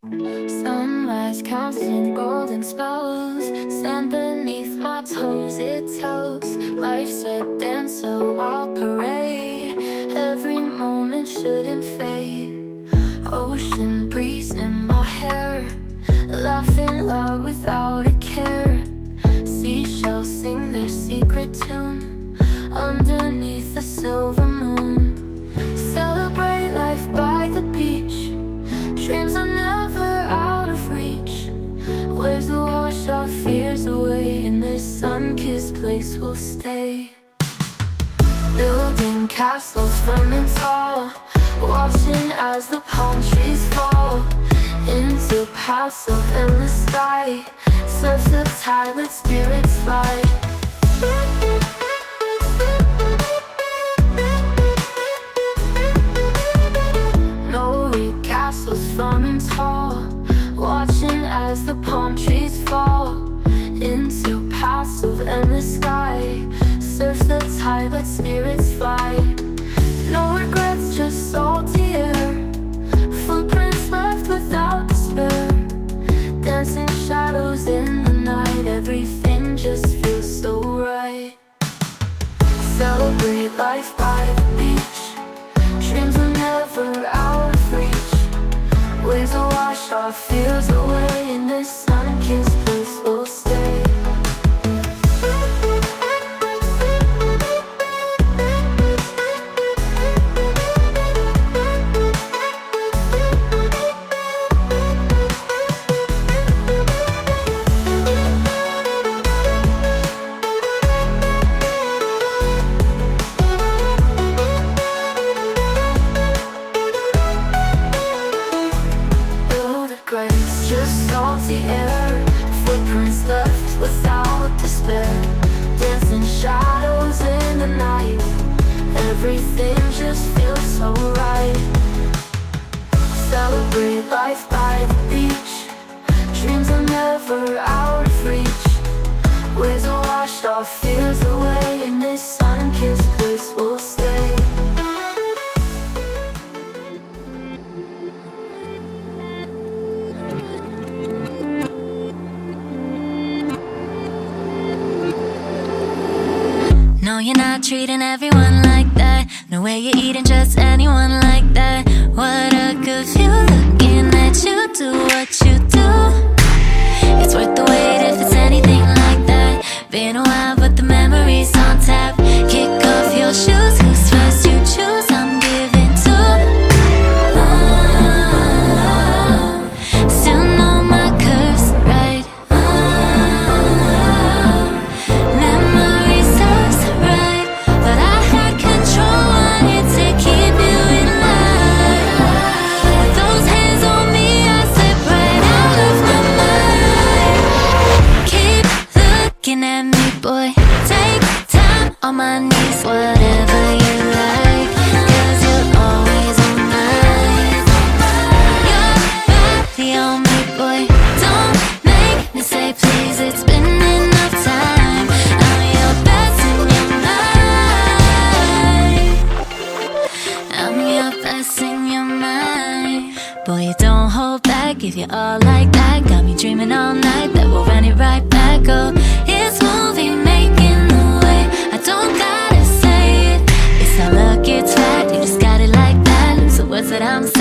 Sunrise casting golden spells, sand beneath my toes, it tells life's a dance, so I'll parade. Every moment shouldn't fade. Ocean breeze in my hair, laughing loud without a care. Seashells sing their secret tune underneath the silver moon. Celebrate life by the beach, dreams are never out of reach. Waves will wash our fears away, in this sun-kissed place we'll stay. Building castles firm and tall, watching as the palm trees fall into paths of endless sky. Surf the tide, let spirits fly. Castles firm and tall, watching as the palm trees fall into paths of endless sky. Surf the tide, let spirits fly. No regrets, just salty air, footprints left without despair. Dancing shadows in the night, everything just feels so right. Celebrate life by the beach, dreams are never out of reach. Waves will wash our fears away, in this sun-kissed place we'll stay. Just salty air, footprints left without despair. Dancing shadows in the night, everything just feels so right. Celebrate life by the beach, dreams are never out of reach. Waves will wash our fears away, in this sun-kissed place we'll stay. No, you're not treating everyone like that. No way you're eating just anyone like that. What a good view, looking at you do what you do. It's worth the wait if it's anything like that. Been a while but the memory's on tap. Kick off your shoes, who's first you choose, I'm giving to. Still know my curves right. Memory serves right, but I had control, wanted to keep you in line. With those hands on me, I slip right out of my mind. Keep looking at me, boy, take time on my knees, whatever you like, 'cause you're always on mine. Your body on me, boy, don't make me say please, it's been enough time. I'm your best in your mind. I'm your best in your mind. Boy, you don't hold back if you're all like that. Got me dreaming all night that we'll run it right back. Oh, it's movie making the way, I don't gotta say it. It's how luck gets fat, you just got it like that. Lose the words that I'm saying.